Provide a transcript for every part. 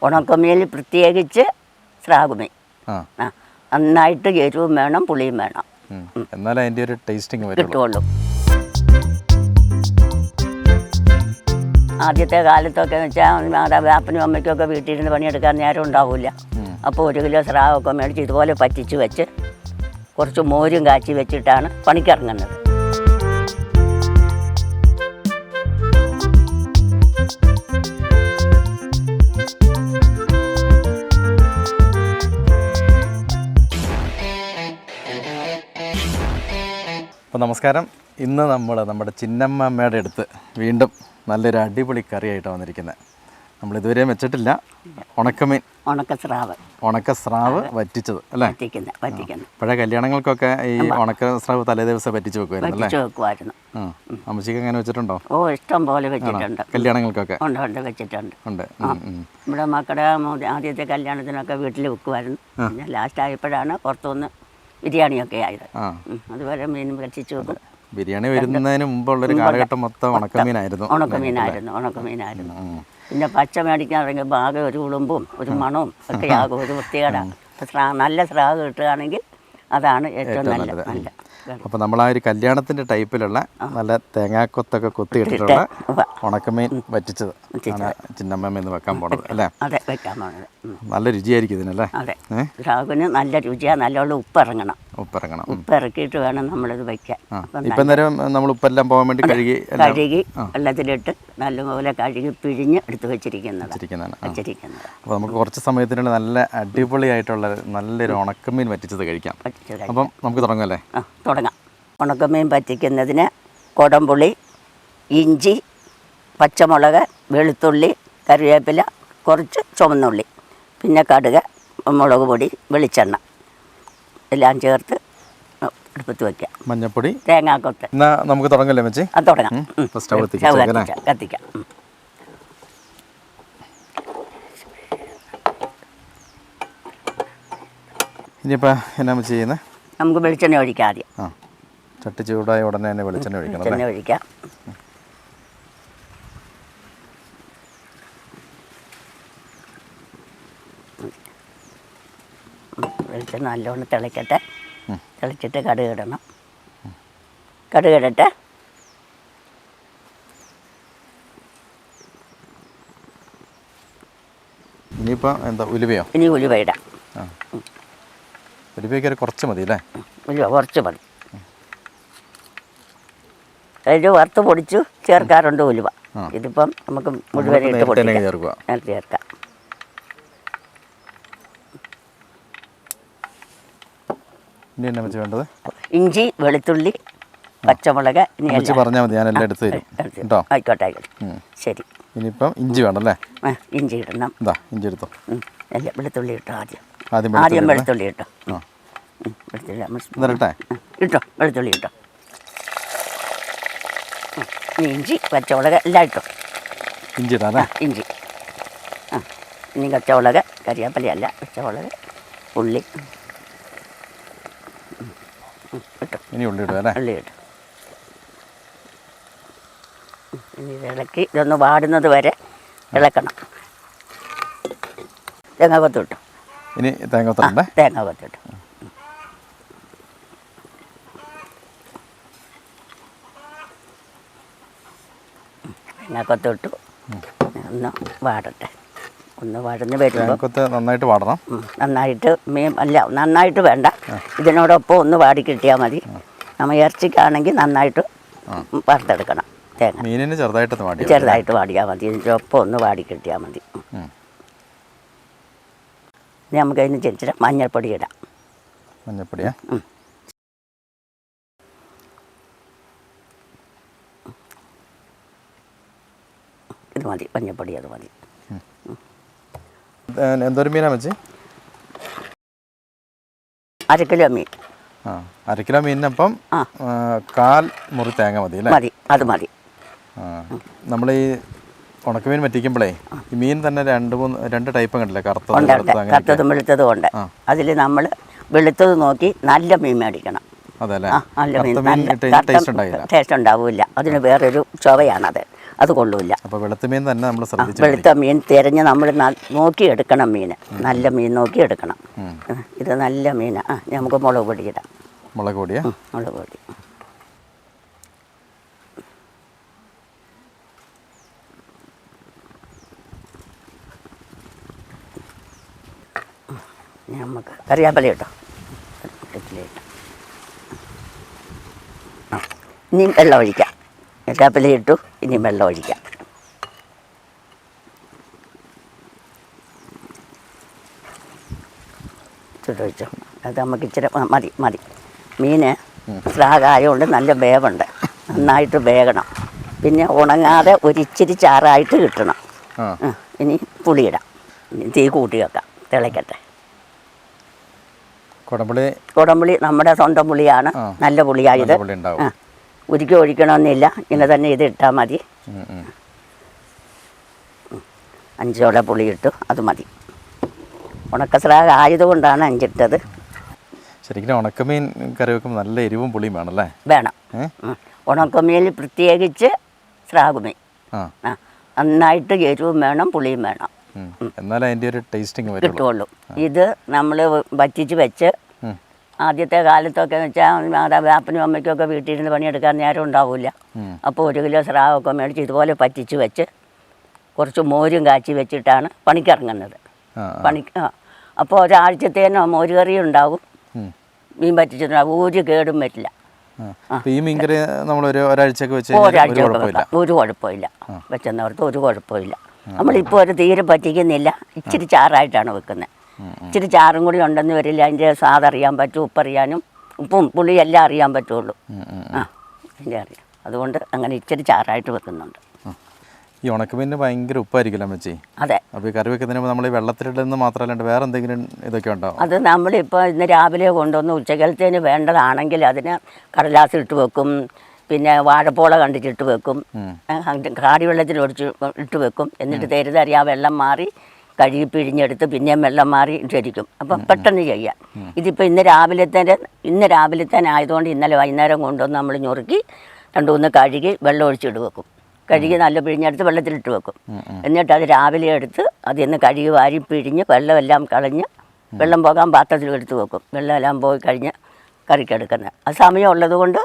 ഉണക്കമീൻ പ്രത്യേകിച്ച് സ്രാവുമീൻ. നന്നായിട്ട് എരിവും വേണം, പുളിയും വേണം, എന്നാലും അതിൻ്റെ ഒരു ടേസ്റ്റിങ് കിട്ടുള്ളൂ. ആദ്യത്തെ കാലത്തൊക്കെ എന്ന് വെച്ചാൽ മാതാപിതാപ്പനും അമ്മയ്ക്കൊക്കെ വീട്ടിലിരുന്ന് പണിയെടുക്കാൻ നേരം ഉണ്ടാവില്ല. അപ്പോൾ 1 കിലോ സ്രാവൊക്കെ മേടിച്ച് ഇതുപോലെ പറ്റിച്ച് വെച്ച് കുറച്ച് മോരും കാച്ചി വെച്ചിട്ടാണ് പണിക്കിറങ്ങുന്നത്. അപ്പോൾ നമസ്കാരം. ഇന്ന് നമ്മുടെ ചിന്നമ്മയുടെ അടുത്ത് വീണ്ടും നല്ലൊരു അടിപൊളി കറിയായിട്ടാണ് വന്നിരിക്കുന്നത്. നമ്മളിതുവരെയും വെച്ചിട്ടില്ല. ഉണക്കമീൻ, ഉണക്കസ്രാവ് വറ്റിച്ചത് അല്ലേ? പഴയ കല്യാണങ്ങൾക്കൊക്കെ ഈ ഉണക്കസ്രാവ് തലേദിവസം പറ്റിച്ച് വെക്കുമായിരുന്നു. അമ്മച്ചിക്ക് അങ്ങനെ വെച്ചിട്ടുണ്ടോ? ഓ, ഇഷ്ടം പോലെ വെച്ചിട്ടുണ്ട്. കല്യാണങ്ങൾക്കൊക്കെ വെച്ചിട്ടുണ്ട്. നമ്മുടെ മക്കളുടെ ആദ്യത്തെ കല്യാണത്തിനൊക്കെ വീട്ടിൽ വെക്കുമായിരുന്നു. പിന്നെ ലാസ്റ്റ് ആയപ്പോഴാണ് പുറത്തുനിന്ന് ബിരിയാണിയൊക്കെ ആയത്. അതുവരെ മീൻ പറ്റിച്ച് വെക്കും. ബിരിയാണി വരുന്നതിന് മുമ്പുള്ളൊരു കാലഘട്ടം മൊത്തം ഉണക്കമീനായിരുന്നു. പിന്നെ പച്ച മേടിക്കാൻ ഇറങ്ങിയപ്പോൾ ആകെ ഒരു ഉളുമ്പും ഒരു മണവും ഒക്കെ ആകും, ഒരു വൃത്തികേട. നല്ല സ്രാവ് കിട്ടുകയാണെങ്കിൽ അതാണ് ഏറ്റവും നല്ലത്. അപ്പോൾ നമ്മൾ ആ ഒരു കല്യാണത്തിൻ്റെ ടൈപ്പിലുള്ള നല്ല തേങ്ങാക്കൊത്തൊക്കെ കൊത്തിയിട്ടിട്ടുള്ള ഉണക്കമീൻ വറ്റിച്ചത് ചിന്നമ്മയെന്ന് വെക്കാൻ പോണത് അല്ലേ? അതെ, വെക്കാൻ പോണത്. നല്ല രുചിയായിരിക്കും ഇതിനല്ലേ? അതെ, സ്രാവിന് നല്ല രുചിയാണ്. നല്ലോണം ഉപ്പിറങ്ങണം. ഉപ്പ് ഇറക്കിയിട്ട് വേണം നമ്മളിത് വയ്ക്കാൻ. ഇപ്പം നേരം നമ്മൾ ഉപ്പെല്ലാം പോകാൻ വേണ്ടി കഴുകി വെള്ളത്തിലിട്ട് നല്ലപോലെ കഴുകി പിഴിഞ്ഞ് എടുത്ത് വെച്ചിരിക്കുന്നത്. അപ്പോൾ നമുക്ക് കുറച്ച് സമയത്തിനുള്ള നല്ല അടിപൊളിയായിട്ടുള്ള നല്ലൊരു ഉണക്കമീൻ വറ്റിച്ചത് കഴിക്കാം. അപ്പം നമുക്ക് തുടങ്ങാമല്ലേ? തുടങ്ങാം. ഉണക്കമീൻ പറ്റിക്കുന്നതിന് കുടംപുളി, ഇഞ്ചി, പച്ചമുളക്, വെളുത്തുള്ളി, കറിവേപ്പില, കുറച്ച് ചുവന്നുള്ളി, പിന്നെ കടുക്, മുളക് പൊടി, വെളിച്ചെണ്ണ എല്ലാം ചേർത്ത് അടുപ്പത്ത് വയ്ക്കാം. മഞ്ഞൾപ്പൊടി, തേങ്ങാക്കൊത്ത്. നമുക്ക് തുടങ്ങല്ലേ മച്ചി? തുടങ്ങാം. കത്തിക്കാം. ഇനിയിപ്പോൾ എന്നാ ചെയ്യുന്നത്? നമുക്ക് വെളിച്ചെണ്ണ ഒഴിക്കാം ആദ്യം. ചട്ടി ചൂടായ ഉടനെ തന്നെ വെളിച്ചെണ്ണ ഒഴിക്കാം. വെളിച്ചെണ്ണ നല്ലോണം തിളയ്ക്കട്ടെ. തിളച്ചിട്ട് കടുക് ഇടണം. കടുക് ഇടട്ടെ. ഇനിയിപ്പോൾ എന്താ ഉലുവയോ? ഇനി ഉലുവ ഇടാം. ഉലുവയ്ക്ക് കുറച്ച് മതി അല്ലേ? ഉലുവ കുറച്ച് മതി. അതിൽ വറുത്ത് പൊടിച്ചു ചേർക്കാറുണ്ട് ഉലുവ. ഇതിപ്പം നമുക്ക് മുഴുവൻ ഇട്ട് ചേർക്കാം. ഇനി എന്നാ വെച്ച് വേണ്ടത്? ഇഞ്ചി, വെളുത്തുള്ളി, പച്ചമുളക്. ഇനി പറഞ്ഞാൽ മതി, ഞാനെല്ലാം എടുത്ത് തരും കേട്ടോ. ആയിക്കോട്ടെ. ശരി. ഇനിയിപ്പം ഇഞ്ചി വേണമല്ലേ? ഇഞ്ചി ഇടണം. ഇഞ്ചി എടുത്തോ. അല്ല, വെളുത്തുള്ളി ഇട്ടോ. ആദ്യം വെളുത്തുള്ളി ഇട്ടോ. ഇട്ടോ, വെളുത്തുള്ളി ഇട്ടോ. ഇഞ്ചി, പച്ചമുളക് എല്ലാം ഇട്ടോ. ഇഞ്ചി ഇടാം. ഇഞ്ചി. ഇനി പച്ചമുളക്, കരിയാപ്പലയല്ല, പച്ചമുളക്, ഉള്ളി ഇട്ടോ. ഇനി ഉള്ളി ഇടുക അല്ലേ? ഉള്ളി ഇട്ടോ. ഇനി ഇളക്കി ഇതൊന്ന് വാടുന്നത് വരെ ഇളക്കണം. തേങ്ങാക്കൊത്ത് ഇട്ടോ. ഇനി തേങ്ങാക്കൊത്തിട്ട് തേങ്ങാക്കൊത്തിട്ടു. തേങ്ങാക്കൊത്തിട്ടു. ഒന്ന് വാടട്ടെ. ഒന്ന് വഴന്ന് വരുമ്പോൾ നന്നായിട്ട് വാടണം. നന്നായിട്ട് നന്നായിട്ട് വേണ്ട, ഇതിനോടൊപ്പം ഒന്ന് വാടി കിട്ടിയാൽ മതി. നമ്മൾ ഇറച്ചിക്കാണെങ്കിൽ നന്നായിട്ട് വറുത്തെടുക്കണം. തേങ്ങ മീനിന് ചെറുതായിട്ട് വാടിയാൽ മതി. ഇതിനൊപ്പം ഒന്ന് വാടി കിട്ടിയാൽ മതി. ഇനി നമുക്ക് അതിന് ചെറിയ മഞ്ഞൾപ്പൊടി ഇടാം. മഞ്ഞൾപ്പൊടിയാ? ഇത് മതി, മഞ്ഞൾപ്പൊടി അത് മതി. എന്തൊരു മീനാ വെച്ച്? 1/2 കിലോ മീൻ. 1/2 കിലോ മീനിനപ്പം 1/4 മുറി തേങ്ങ മതി അല്ലേ? മതി, അത് മതി. നമ്മൾ ഈ ഉണക്കമീൻ വറ്റിക്കുമ്പോഴേ ഈ മീൻ തന്നെ 2 ടൈപ്പ് കണ്ടില്ലേ? കറുത്തതും വെളുത്തതും ഉണ്ട്. അതിൽ നമ്മൾ വെളുത്തത് നോക്കി നല്ല മീൻ മേടിക്കണം. അതല്ലേ? നല്ല മീൻ ടേസ്റ്റ് ഉണ്ടാവില്ല. അതിന് വേറൊരു ചുവയാണത്. അത് കൊള്ളൂല. അപ്പോൾ വെളുത്ത മീൻ തന്നെ നമ്മൾ ശ്രദ്ധിച്ച് വെളുത്ത മീൻ തിരഞ്ഞ് നമ്മൾ നോക്കിയെടുക്കണം. മീൻ നല്ല മീൻ നോക്കിയെടുക്കണം. ഇത് നല്ല മീനാണ്. നമുക്ക് മുളക് പൊടി ഇടാം. മുളക് പൊടിയാ? മുളക് പൊടി. നമുക്ക് കറിവേപ്പില ഇട്ടോ. ഇനിയും വെള്ളം ഒഴിക്കാം. കറിവേപ്പില ഇട്ടു, ഇനിയും വെള്ളം ഒഴിക്കാം. ചുട്ടൊഴിച്ചോ. അത് നമുക്ക് ഇച്ചിരി മതി മതി. മീൻ സ്രാഗായതുകൊണ്ട് നല്ല വേവുണ്ട്. നന്നായിട്ട് വേകണം. പിന്നെ ഉണങ്ങാതെ ഒരിച്ചിരി ചാറായിട്ട് കിട്ടണം. ഇനി പുളിയിടാം. ഇനി തീ കൂട്ടി വെക്കാം, തിളയ്ക്കട്ടെ. കുടംപുളി നമ്മുടെ സ്വന്തം പുളിയാണ്. നല്ല പുളിയായത്. ഒരിക്കലും ഒഴിക്കണമെന്നില്ല. ഇങ്ങനെ തന്നെ ഇത് ഇട്ടാൽ മതി. 5 ചോള പുളി ഇട്ടു, അത് മതി. ഉണക്കസ്രാഗ് ആയതുകൊണ്ടാണ് 5 ഇട്ടത്. ശരിക്കും ഉണക്കമീൻ കറി വെക്കുമ്പോൾ നല്ല എരിവും പുളിയും വേണമല്ലേ? വേണം. ഉണക്കമീനിൽ പ്രത്യേകിച്ച് സ്രാഗുമീൻ നന്നായിട്ട് എരിവും വേണം, പുളിയും വേണം. എന്നാലും അതിൻ്റെ ഒരു ടേസ്റ്റിങ് കിട്ടുള്ളൂ. ഇത് നമ്മൾ വറ്റിച്ച് വെച്ച് ആദ്യത്തെ കാലത്തൊക്കെ എന്ന് വെച്ചാൽ മാതാപിതാപ്പനും അമ്മയ്ക്കൊക്കെ വീട്ടിലിരുന്ന് പണിയെടുക്കാൻ നേരം ഉണ്ടാവില്ല. അപ്പോൾ 1 കിലോ സ്രാവൊക്കെ മേടിച്ച് ഇതുപോലെ പറ്റിച്ച് വെച്ച് കുറച്ച് മോരും കാച്ചി വെച്ചിട്ടാണ് പണിക്കിറങ്ങുന്നത്. അപ്പോൾ ഒരാഴ്ചത്തേനോ മോര് കറി ഉണ്ടാവും, മീൻ പറ്റിച്ചിട്ടുണ്ടാവും. ഒരു കേടും പറ്റില്ല. ഈ മീൻ കറി നമ്മൾ ഒരാഴ്ചയൊക്കെ വെച്ച് ഒരു കുഴപ്പമില്ല. വെച്ചെന്നവർക്ക് ഒരു കുഴപ്പമില്ല. നമ്മളിപ്പോൾ ഒരു തീരെ പറ്റിക്കുന്നില്ല. ഇച്ചിരി ചാറായിട്ടാണ് വെക്കുന്നത്. ഇച്ചിരി ചാറും കൂടി ഉണ്ടെന്ന് വരില്ല. അതിൻ്റെ സ്വാദറിയാൻ പറ്റും, ഉപ്പറിയാനും ഉപ്പും പുളിയും എല്ലാം അറിയാൻ പറ്റുള്ളൂ. അതിൻ്റെ അറിയാം. അതുകൊണ്ട് അങ്ങനെ ഇച്ചിരി ചാറായിട്ട് വെക്കുന്നുണ്ട്. ഈ ഉണക്കമീനിന് ഭയങ്കര ഉപ്പായിരിക്കില്ല അമ്മച്ചി? അതെ. അപ്പോൾ ഈ കറി വെക്കുന്നതിന് നമ്മൾ ഈ വെള്ളത്തിലിടുന്നത് മാത്രമല്ലാണ്ട് വേറെ എന്തെങ്കിലും ഇതൊക്കെ ഉണ്ടാവും? അത് നമ്മളിപ്പോൾ ഇന്ന് രാവിലെ കൊണ്ടുവന്ന് ഉച്ചക്കലത്തേന് വേണ്ടതാണെങ്കിൽ അതിന് കടലാസ് ഇട്ട് വെക്കും. പിന്നെ വാഴപ്പോള കണ്ടിച്ചിട്ട് വെക്കും. കാടി വെള്ളത്തിൽ ഒഴിച്ച് ഇട്ട് വെക്കും. എന്നിട്ട് തരുതറി ആ വെള്ളം മാറി കഴുകി പിഴിഞ്ഞെടുത്ത് പിന്നെയും വെള്ളം മാറി ഇട്ടിരിക്കും. അപ്പം പെട്ടെന്ന് ചെയ്യാം. ഇതിപ്പോൾ ഇന്ന് രാവിലത്തേന് ആയതുകൊണ്ട് ഇന്നലെ വൈകുന്നേരം കൊണ്ടുവന്ന് നമ്മൾ ഞുറുക്കി 2-3 കഴുകി വെള്ളം ഒഴിച്ചിട്ട് വെക്കും. കഴുകി നല്ല പിഴിഞ്ഞെടുത്ത് വെള്ളത്തിലിട്ട് വെക്കും. എന്നിട്ട് അത് രാവിലെ എടുത്ത് അതിൽ നിന്ന് കഴുകി വാരി പിഴിഞ്ഞ് വെള്ളമെല്ലാം കളഞ്ഞ് വെള്ളം പോകാൻ പാത്രത്തിലെടുത്ത് വെക്കും. വെള്ളമെല്ലാം പോയി കഴിഞ്ഞ് കറിക്കെടുക്കുന്നത്. അത് സമയമുള്ളത് കൊണ്ട്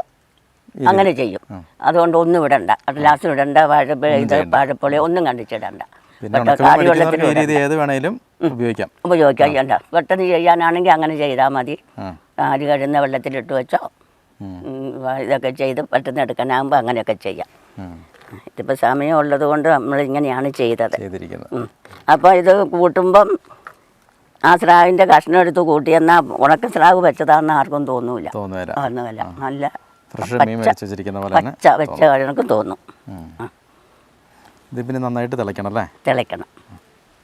അങ്ങനെ ചെയ്യും. അതുകൊണ്ട് ഒന്നും ഇടണ്ട, കടലാസും ഇടണ്ട, വാഴപ്പൊളി ഒന്നും കണ്ടിച്ചിടണ്ട. ഉപയോഗിക്കാം. ചെയ്യണ്ട. പെട്ടെന്ന് ചെയ്യാനാണെങ്കിൽ അങ്ങനെ ചെയ്താൽ മതി. അരി കഴുകുന്ന വെള്ളത്തിലിട്ട് വെച്ചോ ഇതൊക്കെ ചെയ്ത് പെട്ടെന്ന് എടുക്കാനാകുമ്പോൾ അങ്ങനെയൊക്കെ ചെയ്യാം. ഇതിപ്പോൾ സമയമുള്ളത് കൊണ്ട് നമ്മൾ ഇങ്ങനെയാണ് ചെയ്തത്. അപ്പോൾ ഇത് കൂട്ടുമ്പം ആ സ്രാവിൻ്റെ കഷ്ണം എടുത്ത് കൂട്ടിയെന്നാൽ ഉണക്ക സ്രാവ് വെച്ചതാണെന്ന് ആർക്കും തോന്നൂല. നല്ല പച്ച വെച്ച കണക്ക് തോന്നും. ഇത് പിന്നെ നന്നായിട്ട് തിളയ്ക്കണം.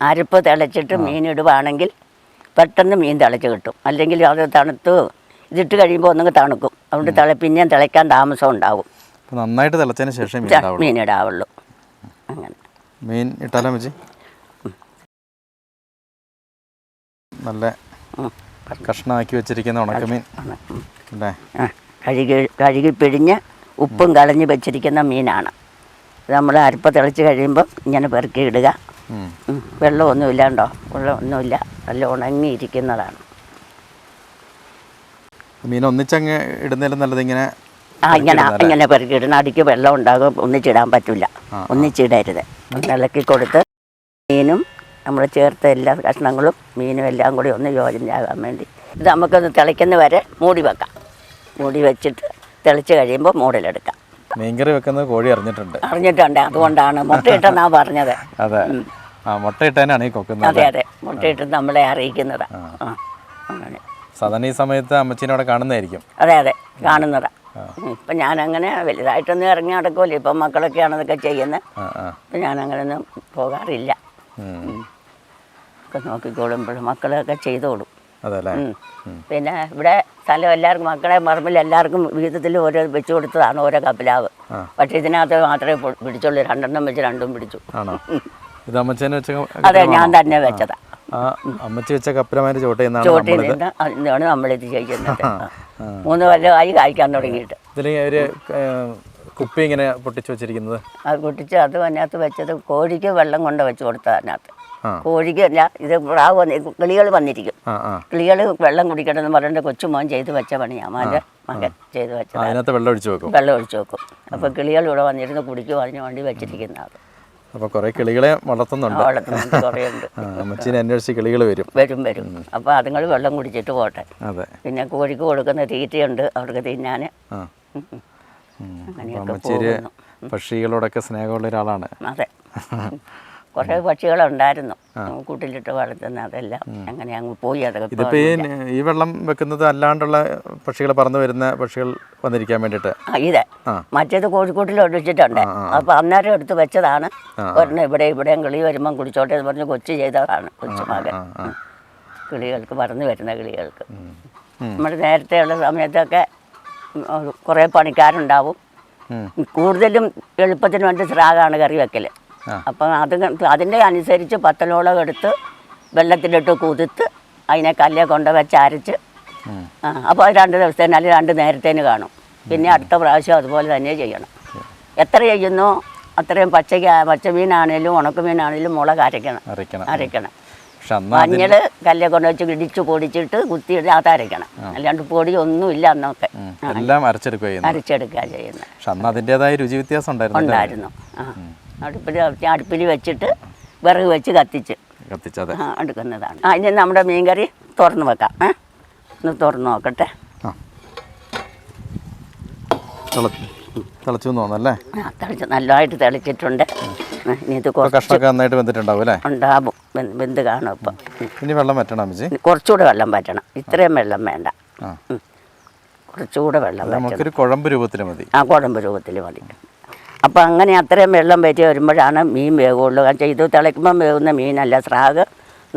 അരപ്പ് തിളച്ചിട്ട് മീൻ ഇടുവാണെങ്കിൽ പെട്ടെന്ന് മീൻ തിളച്ച് കിട്ടും. അല്ലെങ്കിൽ അത് തണുത്ത് ഇതിട്ട് കഴിയുമ്പോൾ ഒന്നും തണുക്കും. അതുകൊണ്ട് പിന്നെയും തിളയ്ക്കാൻ താമസം ഉണ്ടാകും. നന്നായിട്ട് തിളച്ചതിന് ശേഷം മീൻ ഇടാവുള്ളൂ. അങ്ങനെ മീൻ ഇട്ടാലോ വെച്ച് നല്ല കഷ്ണമാക്കി വെച്ചിരിക്കുന്ന ഉണക്കമീൻ അല്ലേ? കഴുകി പിഴിഞ്ഞ് ഉപ്പും കളഞ്ഞ് വെച്ചിരിക്കുന്ന മീനാണ്. നമ്മൾ അരപ്പ് തിളച്ച് കഴിയുമ്പോൾ ഇങ്ങനെ പെറുക്കി ഇടുക. വെള്ളമൊന്നും ഇല്ലാണ്ടോ? വെള്ളമൊന്നുമില്ല, നല്ല ഉണങ്ങിയിരിക്കുന്നതാണ്. മീൻ ഒന്നിച്ചങ്ങ് ഇടുന്നതിലും നല്ലത് ഇങ്ങനെ പെറുക്കി ഇടണം. അടിക്ക് വെള്ളം ഉണ്ടാകും, ഒന്നിച്ചിടാൻ പറ്റില്ല. ഒന്നിച്ചിടരുത്. ഇളക്കി കൊടുത്ത് മീനും നമ്മൾ ചേർത്ത എല്ലാ കഷ്ണങ്ങളും മീനും എല്ലാം കൂടി ഒന്ന് യോജനയാകാൻ വേണ്ടി ഇത് നമുക്കൊന്ന് തിളയ്ക്കുന്ന വരെ മൂടി വെക്കാം. മൂടി വെച്ചിട്ട് തിളച്ച് കഴിയുമ്പോൾ മൂടിലെടുക്കാം. മീൻകറി വെക്കുന്നത് കോഴി അറിഞ്ഞിട്ടുണ്ട്. അതുകൊണ്ടാണ് മുട്ടയിട്ടെന്നാ പറഞ്ഞത്. അതെ, മുട്ടയിട്ടാണ് ഈ കൊക്കുന്നത്. അതെ, മുട്ടയിട്ട് നമ്മളെ അറിയിക്കുന്നതാ. അങ്ങനെ സാധാരണ ഈ സമയത്ത് അമ്മച്ചീനോടെ കാണുന്നതായിരിക്കും. അതെ, കാണുന്നതാ. ഇപ്പം ഞാനങ്ങനെ വലുതായിട്ടൊന്നും ഇറങ്ങി നടക്കുമല്ലോ. ഇപ്പം മക്കളൊക്കെയാണ് ഇതൊക്കെ ചെയ്യുന്നത്. ഇപ്പം ഞാനങ്ങനെയൊന്നും പോകാറില്ല. ഒക്കെ നോക്കിക്കോളുമ്പോഴും മക്കളൊക്കെ ചെയ്തോളും. പിന്നെ ഇവിടെ സ്ഥലം എല്ലാവർക്കും മക്കളെ പറമ്പിൽ എല്ലാവർക്കും വിഹിതത്തിൽ ഓരോ വെച്ച് കൊടുത്തതാണ് ഓരോ കപ്പിലാവ്. പക്ഷെ ഇതിനകത്ത് മാത്രമേ പിടിച്ചുള്ളൂ. 2 വെച്ച് 2 പിടിച്ചു. അതെ, ഞാൻ തന്നെ വെച്ചതാ. അമ്മച്ചി വെച്ച കപ്പിലമാര് ചോട്ടയിൽ നിന്നാണ് നമ്മളിത് ചെയ്യുന്നത്. 3 കൊല്ലമായി കായ്ക്കാൻ തുടങ്ങിയിട്ട്. ഇതിൽ ഒരു കുപ്പി ഇങ്ങനെ പൊട്ടിച്ച് വെച്ചിരിക്കുന്നത്? അത് പൊട്ടിച്ച് അത് അതിനകത്ത് വെച്ചത് കോഴിക്ക് വെള്ളം കൊണ്ട് വെച്ച് കൊടുത്തത് അതിനകത്ത്. കോഴിക്ക് അല്ല, ഇത് പ്രാവ് കിളികൾ വന്നിരിക്കും. കിളികൾ വെള്ളം കുടിക്കണമെന്ന് പറഞ്ഞിട്ട് കൊച്ചുമോൻ ചെയ്ത് വെച്ച പണിയാണ്. മകൻ ചെയ്ത് വെച്ചത്. അതിനകത്ത് വെള്ളം ഒഴിച്ച് വെക്കും. അപ്പോൾ കിളികൾ ഇവിടെ വന്നിരുന്ന് കുടിക്കും. അതിന് വേണ്ടി വെച്ചിരിക്കുന്ന അത്. അപ്പോൾ കുറേ കിളികളെ വളർത്തുന്നുണ്ട്. കുറേ ഉണ്ട്. അമ്മച്ചീനെ അന്വേഷിച്ച് കിളികൾ വരും. അപ്പോൾ അതുങ്ങൾ വെള്ളം കുടിച്ചിട്ട് പോട്ടെ. പിന്നെ കോഴിക്ക് കൊടുക്കുന്ന തീറ്റയുണ്ട് അവർക്ക് തിന്നാൻ. അമ്മച്ചേരി പക്ഷികളോടൊക്കെ സ്നേഹമുള്ള ഒരാളാണ്. അതെ, കുറേ പക്ഷികളുണ്ടായിരുന്നു കൂട്ടിലിട്ട് വളർത്തുന്ന. അതെല്ലാം അങ്ങനെ അങ്ങ് പോയി. അതൊക്കെ ഇതിപ്പോൾ ഈ വെള്ളം വെക്കുന്നത് അല്ലാണ്ടുള്ള പക്ഷികൾ പറന്നു വരുന്ന പക്ഷികൾ വന്നിരിക്കാൻ വേണ്ടിയിട്ട്. ഇതെ മറ്റേത് കോഴിക്കോട്ടിൽ ഒഴിച്ചിട്ടുണ്ട്. അപ്പോൾ അന്നേരം എടുത്ത് വെച്ചതാണ്. ഒരെണ്ണം ഇവിടെയും കിളി വരുമ്പം കുടിച്ചോട്ടെ എന്ന് പറഞ്ഞ് കൊച്ചു ചെയ്തതാണ്. കൊച്ചുമകൻ കിളികൾക്ക് പറന്നു വരുന്ന കിളികൾക്ക്. നമ്മൾ നേരത്തെയുള്ള സമയത്തൊക്കെ കുറേ പണിക്കാരുണ്ടാവും. കൂടുതലും എളുപ്പത്തിന് വേണ്ടി സ്രാഗാണ് കറി വെക്കൽ. അപ്പം അതിൻ്റെ അനുസരിച്ച് പത്തലോളം എടുത്ത് വെള്ളത്തിലിട്ട് കുതിർത്ത് അതിനെ കല്ലേ കൊണ്ട് വെച്ച് അരച്ച് അപ്പോൾ അത് 2 ദിവസത്തേന് അല്ലെങ്കിൽ 2 നേരത്തേന് കാണും. പിന്നെ അടുത്ത പ്രാവശ്യം അതുപോലെ തന്നെ ചെയ്യണം. എത്ര ചെയ്യുന്നോ അത്രയും പച്ചമീനാണേലും ഉണക്കമീനാണേലും മുളക് അരയ്ക്കണം. മഞ്ഞൾ കല്ലേ കൊണ്ട് വെച്ച് ഇടിച്ച് പൊടിച്ചിട്ട് കുത്തിയിട്ട് അത് അരയ്ക്കണം. അല്ലാണ്ട് പൊടി ഒന്നുമില്ല അന്നൊക്കെ. എല്ലാം അരച്ചെടുക്കുക ചെയ്യുന്നത്. അതിൻ്റെതായ രുചി വ്യത്യാസം ഉണ്ടായിരുന്നു. അടുപ്പിൽ വെച്ചിട്ട് വിറക് വെച്ച് കത്തിച്ച് എടുക്കുന്നതാണ്. അതിന് നമ്മുടെ മീൻകറി തുറന്ന് വെക്കാം. ഒന്ന് തുറന്ന് നോക്കട്ടെ. തിളച്ച് നല്ലതായിട്ട് തിളച്ചിട്ടുണ്ട്. ഇനി ഇത് ഉണ്ടാവും, വെന്ത് കാണും. ഇപ്പം ഇനി വെള്ളം വറ്റണം. കുറച്ചുകൂടെ വെള്ളം വറ്റണം. ഇത്രയും വെള്ളം വേണ്ട, കുറച്ചുകൂടെ വെള്ളം വറ്റണം. കുഴമ്പ് രൂപത്തിൽ മതി. കുഴമ്പ് രൂപത്തിൽ മതി. അപ്പം അങ്ങനെ അത്രയും വെള്ളം വറ്റി വരുമ്പോഴാണ് മീൻ വേവുള്ളൂ. കാരണം ഇത് തിളയ്ക്കുമ്പം വേവുന്ന മീനല്ല. സ്രാഗ്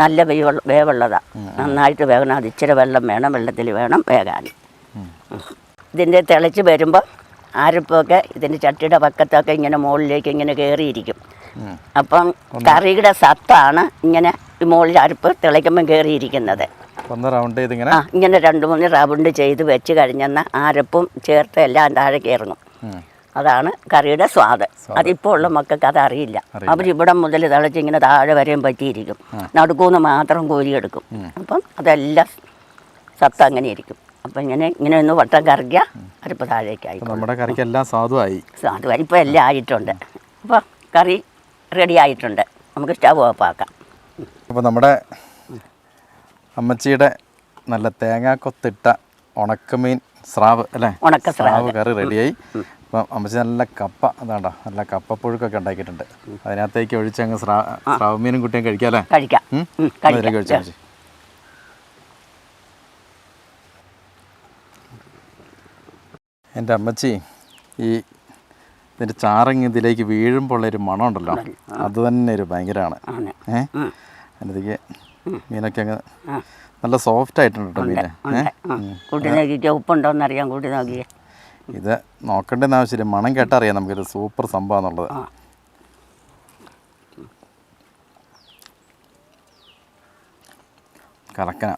നല്ല വേവുള്ളതാണ്. നന്നായിട്ട് വേകണം. അത് ഇച്ചിരി വെള്ളം വേണം, വെള്ളത്തിൽ വേണം വേകാൻ. ഇതിൻ്റെ തിളച്ച് വരുമ്പോൾ അരപ്പൊക്കെ ഇതിൻ്റെ ചട്ടിയുടെ പക്കത്തൊക്കെ ഇങ്ങനെ മുകളിലേക്ക് ഇങ്ങനെ കയറിയിരിക്കും. അപ്പം കറിയുടെ സത്താണ് ഇങ്ങനെ ഈ മുകളിൽ അരപ്പ് തിളയ്ക്കുമ്പം കയറിയിരിക്കുന്നത്. ഇങ്ങനെ 2-3 റൗണ്ട് ചെയ്ത് വെച്ച് കഴിഞ്ഞെന്നാൽ അരപ്പും ചേർത്ത് എല്ലാം താഴേക്ക് ഇറങ്ങും. അതാണ് കറിയുടെ സ്വാദ്. അതിപ്പോൾ ഉള്ള മക്കൾക്ക് അതറിയില്ല. അവരിവിടെ മുതൽ തിളച്ച് ഇങ്ങനെ താഴെ വരെയും പറ്റിയിരിക്കും. നടുക്കൂന്ന് മാത്രം കോരിയെടുക്കും. അപ്പം അതെല്ലാം സത്ത് അങ്ങനെ ഇരിക്കും. അപ്പം ഇങ്ങനെ ഒന്ന് വട്ടം കറിക്കുക, അരപ്പ് താഴേക്കായി. നമ്മുടെ കറിക്ക് എല്ലാം സ്വാദുമായി. ഇപ്പോൾ എല്ലാം ആയിട്ടുണ്ട്. അപ്പോൾ കറി റെഡി ആയിട്ടുണ്ട്. നമുക്ക് സ്റ്റവ് ഓഫാക്കാം. അപ്പോൾ നമ്മുടെ അമ്മച്ചിയുടെ നല്ല തേങ്ങാക്കൊത്തിട്ട ഉണക്കമീൻ സ്രാവ് അല്ലേ? സ്രാവ് കറി റെഡിയായി. അപ്പം അമ്മച്ചി നല്ല കപ്പ അതാണ്ടോ, നല്ല കപ്പപ്പുഴുക്കൊക്കെ ഉണ്ടാക്കിയിട്ടുണ്ട്. അതിനകത്തേക്ക് ഒഴിച്ച് അങ്ങ് സ്രാവ് മീനും കുട്ടിയും കഴിക്കാം അല്ലേ? കഴിക്കാം. എൻ്റെ അമ്മച്ചി ഈ ഇതിൻ്റെ ചാറങ്ങ് ഇതിലേക്ക് വീഴുമ്പോഴുള്ളൊരു മണം ഉണ്ടല്ലോ, അത് തന്നെ ഒരു ഭയങ്കരമാണ്. അതിനകത്തേക്ക് മീനൊക്കെ അങ്ങ് നല്ല സോഫ്റ്റ് ആയിട്ടുണ്ട് കേട്ടോ മീൻ. ഉപ്പുണ്ടോന്നറിയാം, കൂട്ടി നോക്കിയേ. ഇത് നോക്കേണ്ടെന്ന് ആവശ്യമില്ല, മണം കേട്ടറിയാം നമുക്കൊരു സൂപ്പർ സംഭവം എന്നുള്ളത്. കലക്കന,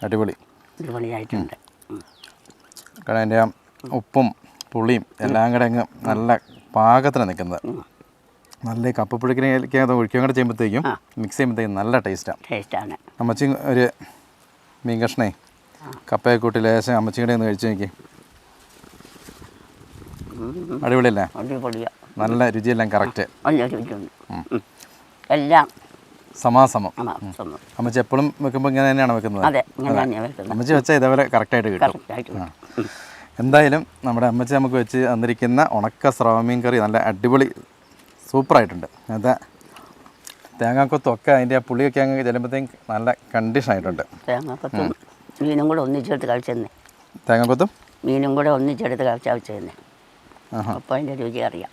അടിപൊളിയായിട്ടുണ്ട്. കാരണം അതിൻ്റെ ഉപ്പും പുളിയും എല്ലാം കൂടെ അങ്ങ് നല്ല പാകത്തിന് നിൽക്കുന്നത്. നല്ല കപ്പപ്പുഴുക്കിനൊക്കെ ഒഴിക്കുകയും കൂടെ ചെയ്യുമ്പോഴത്തേക്കും മിക്സ് ചെയ്യുമ്പോഴത്തേക്കും നല്ല ടേസ്റ്റാണ്. അമ്മച്ചി ഒരു മീൻ കഷ്ണേ കപ്പയെ കൂട്ടി ലേശം അമ്മച്ചി കൂടെ ഒന്ന് കഴിച്ചു നോക്കി. അടിപൊളിയല്ലേ? നല്ല രുചിയെല്ലാം കറക്റ്റ്, എല്ലാം സമാസമം. അമ്മച്ചി എപ്പോഴും വെക്കുമ്പോൾ ഇങ്ങനെ തന്നെയാണ് വെക്കുന്നത്? അമ്മച്ചി വെച്ചാൽ ഇതേപോലെ കറക്റ്റായിട്ട് കിട്ടും. എന്തായാലും നമ്മുടെ അമ്മച്ചി നമുക്ക് വെച്ച് തന്നിരിക്കുന്ന ഉണക്ക സ്രാവമീൻ കറി നല്ല അടിപൊളി സൂപ്പറായിട്ടുണ്ട്. അത് തേങ്ങാക്കൊത്തൊക്കെ അതിൻ്റെ ആ പുളിയൊക്കെ അങ്ങ് ചെല്ലുമ്പോഴത്തേക്കും നല്ല കണ്ടീഷൻ ആയിട്ടുണ്ട്. തേങ്ങാക്കൊത്തും മീനും കൂടെ ഒന്നിച്ചെടുത്ത് കഴിച്ചെന്നേ. തേങ്ങാക്കൊത്തും മീനും കൂടെ ഒന്നിച്ചെടുത്ത് കഴിച്ചെന്നേ. അപ്പോൾ അതിൻ്റെ രുചി അറിയാം.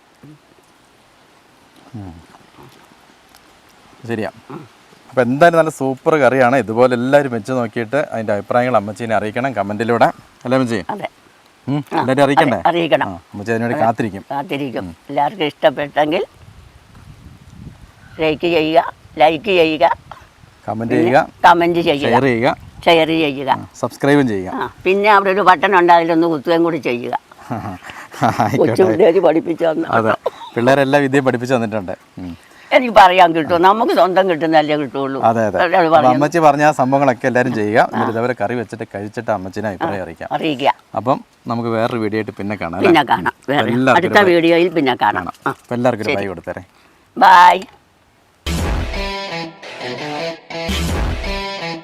ശരിയാ. അപ്പോൾ എന്തായാലും നല്ല സൂപ്പർ കറിയാണ്. ഇതുപോലെ എല്ലാവരും വെച്ച് നോക്കിയിട്ട് അതിൻ്റെ അഭിപ്രായങ്ങൾ അമ്മച്ചീനെ അറിയിക്കണം കമൻറ്റിലൂടെ. അല്ലേ അമ്മച്ചി? അതെ, എല്ലാവരും അറിയിക്കണം. അമ്മച്ചി അതിനുവേണ്ടി കാത്തിരിക്കും. എല്ലാവർക്കും ഇഷ്ടപ്പെട്ടെങ്കിൽ ലൈക്ക് ചെയ്യുക, കമൻറ്റ് ചെയ്യുക, ഷെയർ ചെയ്യുക, സബ്സ്ക്രൈബും ചെയ്യുക. പിന്നെ അവിടെ ഒരു ബട്ടൺ ഉണ്ട്, അതിലൊന്ന് കുത്തുകയും കൂടി ചെയ്യുക. കൊച്ചു പിള്ളേര് പഠിപ്പിച്ചു തന്നു. അതെ, പിള്ളേരെല്ലാം വിദ്യയും പഠിപ്പിച്ചു തന്നിട്ടുണ്ട്. എനിക്ക് പറയാൻ കിട്ടും, നമുക്ക് സ്വന്തം കിട്ടുന്നല്ലേ കിട്ടുള്ളൂ. അതെ അതെ. അമ്മച്ചി പറഞ്ഞ ആ സംഭവങ്ങളൊക്കെ എല്ലാവരും ചെയ്യുക. എന്നിട്ട് ഇതേപോലെ കറി വെച്ചിട്ട് കഴിച്ചിട്ട് അമ്മച്ചിനെ അഭിപ്രായം അറിയിക്കാം. അപ്പം നമുക്ക് വേറൊരു വീഡിയോ ആയിട്ട് പിന്നെ കാണാം. അടുത്ത വീഡിയോയിൽ പിന്നെ കാണാം. എല്ലാവർക്കും ഒരു ബൈ കൊടുത്തരേ. ബൈ.